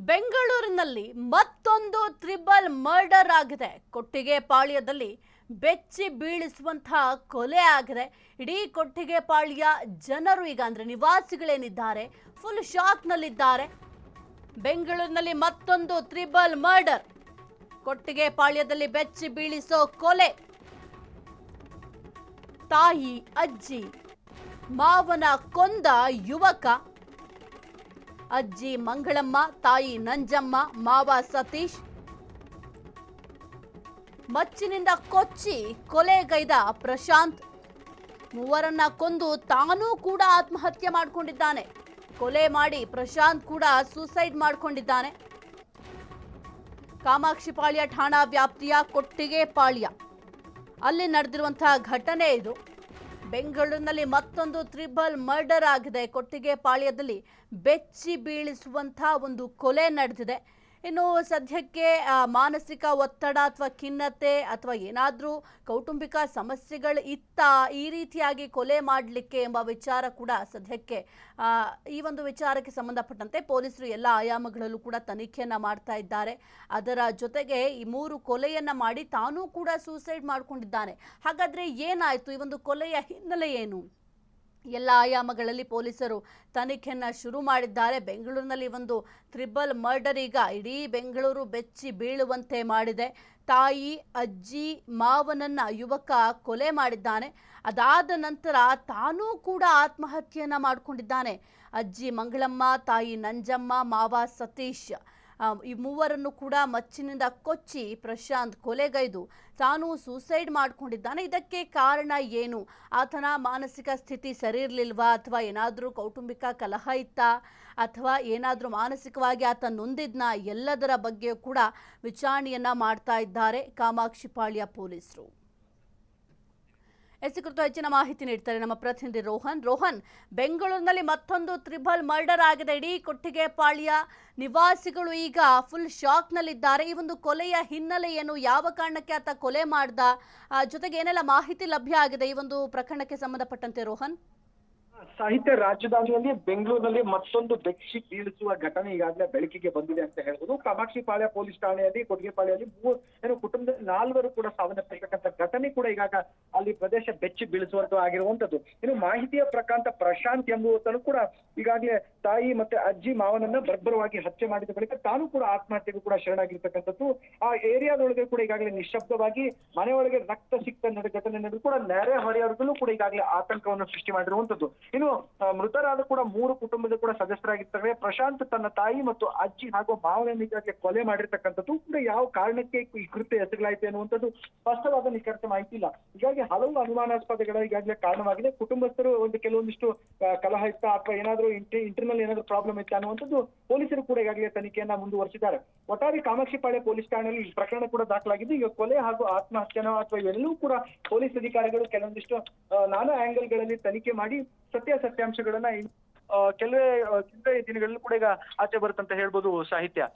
ಬೆಂಗಳೂರಿನಲ್ಲಿ ಮತ್ತೊಂದು triple murder ಆಗಿದೆ. ಕೊಟ್ಟಿಗೆಪಾಳ್ಯದಲ್ಲಿ ಬೆಚ್ಚಿ ಬೀಳಿಸುವಂತಹ ಕೊಲೆ ಆಗಿದೆ. ಇಡೀ ಕೊಟ್ಟಿಗೆಪಾಳ್ಯ ಜನರು ಈಗ ಅಂದ್ರೆ ನಿವಾಸಿಗಳೇನಿದ್ದಾರೆ ಫುಲ್ ಶಾಕ್ನಲ್ಲಿದ್ದಾರೆ. ಬೆಂಗಳೂರಿನಲ್ಲಿ ಮತ್ತೊಂದು ತ್ರಿಬಲ್ ಮರ್ಡರ್. ಕೊಟ್ಟಿಗೆಪಾಳ್ಯದಲ್ಲಿ ಬೆಚ್ಚಿ ಬೀಳಿಸೋ ಕೊಲೆ. ತಾಯಿ, ಅಜ್ಜಿ, ಮಾವನ ಕೊಂದ ಯುವಕ. ಅಜ್ಜಿ ಮಂಗಳಮ್ಮ, ತಾಯಿ ನಂಜಮ್ಮ, ಮಾವ ಸತೀಶ್ ಮಚ್ಚಿನಿಂದ ಕೊಚ್ಚಿ ಕೊಲೆಗೈದ ಪ್ರಶಾಂತ್. ಮೂವರನ್ನ ಕೊಂದು ತಾನೂ ಕೂಡ ಆತ್ಮಹತ್ಯೆ ಮಾಡಿಕೊಂಡಿದ್ದಾನೆ. ಕೊಲೆ ಮಾಡಿ ಪ್ರಶಾಂತ್ ಕೂಡ ಸೂಸೈಡ್ ಮಾಡಿಕೊಂಡಿದ್ದಾನೆ. ಕಾಮಾಕ್ಷಿಪಾಳ್ಯ ಠಾಣಾ ವ್ಯಾಪ್ತಿಯ ಕೊಟ್ಟಿಗೆಪಾಳ್ಯ ಅಲ್ಲಿ ನಡೆದಿರುವಂತಹ ಘಟನೆ ಇದು. ಬೆಂಗಳೂರಿನಲ್ಲಿ ಮತ್ತೊಂದು ತ್ರಿಬಲ್ ಮರ್ಡರ್ ಆಗಿದೆ. ಕೊಟ್ಟಿಗೆಪಾಳ್ಯದಲ್ಲಿ ಬೆಚ್ಚಿ ಬೀಳಿಸುವಂತಹ ಒಂದು ಕೊಲೆ ನಡೆದಿದೆ. ಇನ್ನು ಸದ್ಯಕ್ಕೆ ಮಾನಸಿಕ ಒತ್ತಡ ಅಥವಾ ಖಿನ್ನತೆ ಅಥವಾ ಏನಾದರೂ ಕೌಟುಂಬಿಕ ಸಮಸ್ಯೆಗಳು ಈ ರೀತಿಯಾಗಿ ಕೊಲೆ ಮಾಡಲಿಕ್ಕೆ ಎಂಬ ವಿಚಾರ ಕೂಡ ಸದ್ಯಕ್ಕೆ ಈ ಒಂದು ವಿಚಾರಕ್ಕೆ ಸಂಬಂಧಪಟ್ಟಂತೆ ಪೊಲೀಸರು ಎಲ್ಲ ಆಯಾಮಗಳಲ್ಲೂ ಕೂಡ ತನಿಖೆಯನ್ನ ಮಾಡ್ತಾ ಇದ್ದಾರೆ. ಅದರ ಜೊತೆಗೆ ಈ 3 ಕೊಲೆಯನ್ನ ಮಾಡಿ ತಾನೂ ಕೂಡ ಸೂಸೈಡ್ ಮಾಡಿಕೊಂಡಿದ್ದಾನೆ. ಹಾಗಾದ್ರೆ ಏನಾಯ್ತು? ಈ ಒಂದು ಕೊಲೆಯ ಹಿನ್ನೆಲೆ ಏನು? ಎಲ್ಲ ಆಯಾಮಗಳಲ್ಲಿ ಪೊಲೀಸರು ತನಿಖೆಯನ್ನ ಶುರು ಮಾಡಿದ್ದಾರೆ. ಬೆಂಗಳೂರಿನಲ್ಲಿ ಒಂದು ತ್ರಿಬಲ್ ಮರ್ಡರ್ ಈಗ ಇಡೀ ಬೆಂಗಳೂರು ಬೆಚ್ಚಿ ಬೀಳುವಂತೆ ಮಾಡಿದೆ. ತಾಯಿ, ಅಜ್ಜಿ, ಮಾವನನ್ನ ಯುವಕ ಕೊಲೆ ಮಾಡಿದ್ದಾನೆ. ಅದಾದ ನಂತರ ತಾನೂ ಕೂಡ ಆತ್ಮಹತ್ಯೆಯನ್ನ ಮಾಡಿಕೊಂಡಿದ್ದಾನೆ. ಅಜ್ಜಿ ಮಂಗಳಮ್ಮ, ತಾಯಿ ನಂಜಮ್ಮ, ಮಾವ ಸತೀಶ್ ಈ ಮೂವರನ್ನು ಕೂಡ ಮಚ್ಚಿನಿಂದ ಕೊಚ್ಚಿ ಪ್ರಶಾಂತ್ ಕೊಲೆಗೈದು ತಾನು ಸೂಸೈಡ್ ಮಾಡಿಕೊಂಡಿದ್ದಾನೆ. ಇದಕ್ಕೆ ಕಾರಣ ಏನು? ಆತನ ಮಾನಸಿಕ ಸ್ಥಿತಿ ಸರಿ ಇರಲಿಲ್ವಾ ಅಥವಾ ಏನಾದರೂ ಕೌಟುಂಬಿಕ ಕಲಹ ಇತ್ತಾ ಅಥವಾ ಏನಾದರೂ ಮಾನಸಿಕವಾಗಿ ಆತ ನೊಂದಿದ್ನ? ಎಲ್ಲದರ ಬಗ್ಗೆ ಕೂಡ ವಿಚಾರಣೆಯನ್ನ ಮಾಡ್ತಾ ಇದ್ದಾರೆ ಕಾಮಾಕ್ಷಿಪಾಳ್ಯ ಪೊಲೀಸರು. ಈ ಕುರಿತು ಹೆಚ್ಚಿನ ಮಾಹಿತಿ ನೀಡ್ತಾರೆ ನಮ್ಮ ಪ್ರತಿನಿಧಿ ರೋಹನ್. ಬೆಂಗಳೂರಿನಲ್ಲಿ ಮತ್ತೊಂದು ತ್ರಿಬಲ್ ಮರ್ಡರ್ ಆಗಿದೆ. ಇಡೀ ಕೊಟ್ಟಿಗೆಪಾಳ್ಯ ನಿವಾಸಿಗಳು ಈಗ ಫುಲ್ ಶಾಕ್ನಲ್ಲಿದ್ದಾರೆ. ಈ ಒಂದು ಕೊಲೆಯ ಹಿನ್ನೆಲೆ ಏನು? ಯಾವ ಕಾರಣಕ್ಕೆ ಆತ ಕೊಲೆ ಮಾಡ್ದ? ಜೊತೆಗೆ ಏನೆಲ್ಲ ಮಾಹಿತಿ ಲಭ್ಯ ಆಗಿದೆ ಈ ಒಂದು ಪ್ರಕರಣಕ್ಕೆ ಸಂಬಂಧಪಟ್ಟಂತೆ ರೋಹನ್? ಸಾಹಿತ್ಯ ರಾಜಧಾನಿಯಲ್ಲಿ ಬೆಂಗಳೂರಿನಲ್ಲಿ ಮತ್ತೊಂದು ಬೆಚ್ಚಿ ಬೀಳಿಸುವ ಘಟನೆ ಈಗಾಗಲೇ ಬೆಳಕಿಗೆ ಬಂದಿದೆ ಅಂತ ಹೇಳ್ಬೋದು. ಕಾಮಾಕ್ಷಿಪಾಳ್ಯ ಪೊಲೀಸ್ ಠಾಣೆಯಲ್ಲಿ ಕೊಟ್ಟಿಗೆಪಾಳ್ಯದಲ್ಲಿ ಕುಟುಂಬದ 4 ಕೂಡ ಸಾವನ್ನಪ್ಪಿರ್ತಕ್ಕಂಥ ಘಟನೆ ಕೂಡ ಈಗಾಗ ಅಲ್ಲಿ ಪ್ರದೇಶ ಬೆಚ್ಚಿ ಬೀಳಿಸುವಂತ ಆಗಿರುವಂತದ್ದು. ಇನ್ನು ಮಾಹಿತಿಯ ಪ್ರಕಾರ ಪ್ರಶಾಂತ್ ಎಂಬುವತನು ಕೂಡ ಈಗಾಗಲೇ ತಾಯಿ ಮತ್ತೆ ಅಜ್ಜಿ ಮಾವನನ್ನ ಬರ್ಬರವಾಗಿ ಹತ್ಯೆ ಮಾಡಿದ ಬಳಿಕ ತಾನು ಕೂಡ ಆತ್ಮಹತ್ಯೆಗೂ ಕೂಡ ಶರಣಾಗಿರ್ತಕ್ಕಂಥದ್ದು. ಆ ಏರಿಯಾದೊಳಗೆ ಕೂಡ ಈಗಾಗಲೇ ನಿಶ್ಶಬ್ದವಾಗಿ ಮನೆಯೊಳಗೆ ರಕ್ತ ಸಿಕ್ತ ಘಟನೆ ನಡೆದು ಕೂಡ ನೆರೆ ಹೊರೆಯವರಿಗೂ ಕೂಡ ಈಗಾಗಲೇ ಆತಂಕವನ್ನು ಸೃಷ್ಟಿ ಮಾಡಿರುವಂತದ್ದು. ಇನ್ನು ಮೃತರಾದ ಕೂಡ 3 ಕುಟುಂಬದ ಕೂಡ ಸದಸ್ಯರಾಗಿರ್ತಾರೆ. ಪ್ರಶಾಂತ್ ತನ್ನ ತಾಯಿ ಮತ್ತು ಅಜ್ಜಿ ಹಾಗೂ ಮಾವನನ್ನ ಈಗಾಗಲೇ ಕೊಲೆ ಮಾಡಿರ್ತಕ್ಕಂಥದ್ದು ಕೂಡ ಯಾವ ಕಾರಣಕ್ಕೆ ಈ ಕೃತ್ಯ ಎಸಗಲಾಯಿತು ಅನ್ನುವಂಥದ್ದು ಸ್ಪಷ್ಟವಾದ ನಿಖರ ಮಾಹಿತಿ ಇಲ್ಲ. ಹೀಗಾಗಿ ಹಲವು ಅನುಮಾನಾಸ್ಪದಗಳ ಈಗಾಗಲೇ ಕಾರಣವಾಗಿದೆ. ಕುಟುಂಬಸ್ಥರು ಕೆಲವೊಂದಿಷ್ಟು ಕಲಹ ಇತ್ತ ಅಥವಾ ಏನಾದರೂ ಇಂಟರ್ನಲ್ ಏನಾದರೂ ಪ್ರಾಬ್ಲಮ್ ಇತ್ತ ಅನ್ನುವಂಥದ್ದು ಪೊಲೀಸರು ಕೂಡ ಈಗಾಗಲೇ ತನಿಖೆಯನ್ನ ಮುಂದುವರಿಸಿದ್ದಾರೆ. ಒಟ್ಟಾರೆ ಕಾಮಾಕ್ಷಿಪಾಳ್ಯ ಪೊಲೀಸ್ ಠಾಣೆಯಲ್ಲಿ ಈ ಪ್ರಕರಣ ಕೂಡ ದಾಖಲಾಗಿದ್ದು ಈಗ ಕೊಲೆ ಹಾಗೂ ಆತ್ಮಹತ್ಯೆನೋ ಅಥವಾ ಇವೆಲ್ಲವೂ ಕೂಡ ಪೊಲೀಸ್ ಅಧಿಕಾರಿಗಳು ಕೆಲವೊಂದಿಷ್ಟು ನಾನಾ ಆಂಗಲ್ಗಳಲ್ಲಿ ತನಿಖೆ ಮಾಡಿ ಸತ್ಯಾಂಶಗಳನ್ನ ಕೆಲವೇ ದಿನಗಳಲ್ಲೂ ಕೂಡ ಈಗ ಆಚೆ ಬರುತ್ತಂತ ಹೇಳ್ಬೋದು ಸಾಹಿತ್ಯ.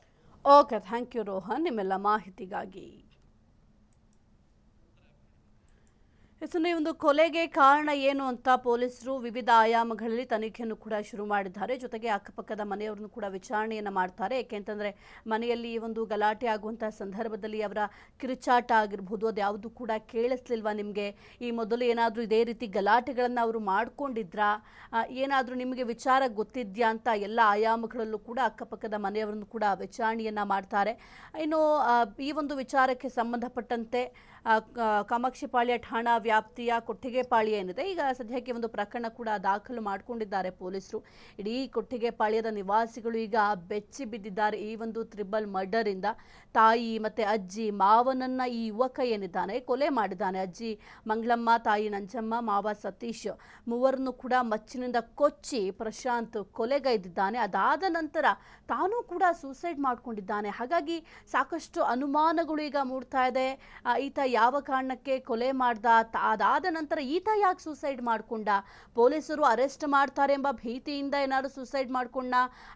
ಓಕೆ, ಥ್ಯಾಂಕ್ ಯು ರೋಹನ್ ನಿಮ್ಮೆಲ್ಲ ಮಾಹಿತಿಗಾಗಿ. ಈ ಒಂದು ಕೊಲೆಗೆ ಕಾರಣ ಏನು ಅಂತ ಪೊಲೀಸರು ವಿವಿಧ ಆಯಾಮಗಳಲ್ಲಿ ತನಿಖೆಯನ್ನು ಕೂಡ ಶುರು ಮಾಡಿದ್ದಾರೆ. ಜೊತೆಗೆ ಅಕ್ಕಪಕ್ಕದ ಮನೆಯವರನ್ನು ಕೂಡ ವಿಚಾರಣೆಯನ್ನು ಮಾಡ್ತಾರೆ. ಏಕೆಂತಂದರೆ ಮನೆಯಲ್ಲಿ ಈ ಒಂದು ಗಲಾಟೆ ಆಗುವಂತಹ ಸಂದರ್ಭದಲ್ಲಿ ಅವರ ಕಿರುಚಾಟ ಆಗಿರ್ಬೋದು ಅದು ಯಾವುದು ಕೂಡ ಕೇಳಿಸ್ಲಿಲ್ವಾ ನಿಮಗೆ? ಈ ಮೊದಲು ಏನಾದರೂ ಇದೇ ರೀತಿ ಗಲಾಟೆಗಳನ್ನು ಅವರು ಮಾಡ್ಕೊಂಡಿದ್ರಾ? ಏನಾದರೂ ನಿಮಗೆ ವಿಚಾರ ಗೊತ್ತಿದ್ಯಾ ಅಂತ ಎಲ್ಲ ಆಯಾಮಗಳಲ್ಲೂ ಕೂಡ ಅಕ್ಕಪಕ್ಕದ ಮನೆಯವರನ್ನು ಕೂಡ ವಿಚಾರಣೆಯನ್ನು ಮಾಡ್ತಾರೆ. ಇನ್ನು ಈ ಒಂದು ವಿಚಾರಕ್ಕೆ ಸಂಬಂಧಪಟ್ಟಂತೆ ಕಾಮಾಕ್ಷಿಪಾಳ್ಯ ಠಾಣಾ ವ್ಯಾಪ್ತಿಯ ಕೊಟ್ಟಿಗೆಪಾಳ್ಯ ಏನಿದೆ ಈಗ ಸದ್ಯಕ್ಕೆ ಒಂದು ಪ್ರಕರಣ ಕೂಡ ದಾಖಲು ಮಾಡಿಕೊಂಡಿದ್ದಾರೆ ಪೊಲೀಸರು. ಇಡೀ ಕೊಟ್ಟಿಗೆಪಾಳ್ಯದ ನಿವಾಸಿಗಳು ಈಗ ಬೆಚ್ಚಿ ಬಿದ್ದಿದ್ದಾರೆ ಈ ಒಂದು ತ್ರಿಬಲ್ ಮರ್ಡರ್ ಇಂದ. ತಾಯಿ ಮತ್ತೆ ಅಜ್ಜಿ ಮಾವನನ್ನ ಈ ಯುವಕ ಏನಿದ್ದಾನೆ ಕೊಲೆ ಮಾಡಿದ್ದಾನೆ. ಅಜ್ಜಿ ಮಂಗಳಮ್ಮ, ತಾಯಿ ನಂಜಮ್ಮ, ಮಾವ ಸತೀಶ್ ಮೂವರನ್ನು ಕೂಡ ಮಚ್ಚಿನಿಂದ ಕೊಚ್ಚಿ ಪ್ರಶಾಂತ್ ಕೊಲೆಗೈದಿದ್ದಾನೆ. ಅದಾದ ನಂತರ ತಾನೂ ಕೂಡ ಸೂಸೈಡ್ ಮಾಡ್ಕೊಂಡಿದ್ದಾನೆ. ಹಾಗಾಗಿ ಸಾಕಷ್ಟು ಅನುಮಾನಗಳು ಈಗ ಮೂಡ್ತಾ ಇದೆ. ಈತ ಯಾವ ಕಾರಣಕ್ಕೆ ಕೊಲೆ ಮಾಡ್ದ, ಅದಾದ ನಂತರ ಈತ ಯಾಕೆ ಸೂಸೈಡ್ ಮಾಡಿಕೊಂಡ, ಪೊಲೀಸರು ಅರೆಸ್ಟ್ ಮಾಡ್ತಾರೆ ಎಂಬ ಭೀತಿಯಿಂದ ಏನಾದರೂ ಸೂಸೈಡ್ ಮಾಡ್ಕೊಂಡ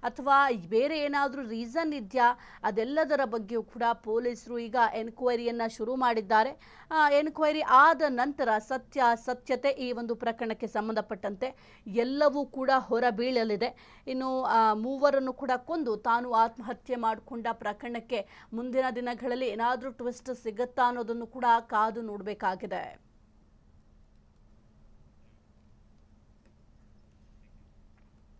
ಅಥವಾ ಬೇರೆ ಏನಾದರೂ ರೀಸನ್ ಇದೆಯಾ, ಅದೆಲ್ಲದರ ಬಗ್ಗೆಯೂ ಕೂಡ ಪೊಲೀಸರು ಈಗ ಎನ್ಕ್ವೈರಿಯನ್ನು ಶುರು ಮಾಡಿದ್ದಾರೆ. ಎನ್ಕ್ವೈರಿ ಆದ ನಂತರ ಸತ್ಯತೆ ಈ ಒಂದು ಪ್ರಕರಣಕ್ಕೆ ಸಂಬಂಧಪಟ್ಟಂತೆ ಎಲ್ಲವೂ ಕೂಡ ಹೊರಬೀಳಲಿದೆ. ಇನ್ನು ಮೂವರನ್ನು ಕೂಡ ಕೊಂದು ತಾನು ಆತ್ಮಹತ್ಯೆ ಮಾಡಿಕೊಂಡ ಪ್ರಕರಣಕ್ಕೆ ಮುಂದಿನ ದಿನಗಳಲ್ಲಿ ಏನಾದರೂ ಟ್ವಿಸ್ಟ್ ಸಿಗುತ್ತಾ ಅನ್ನೋದನ್ನು ಕೂಡ ಕಾದು ನೋಡಬೇಕಾಗಿದೆ.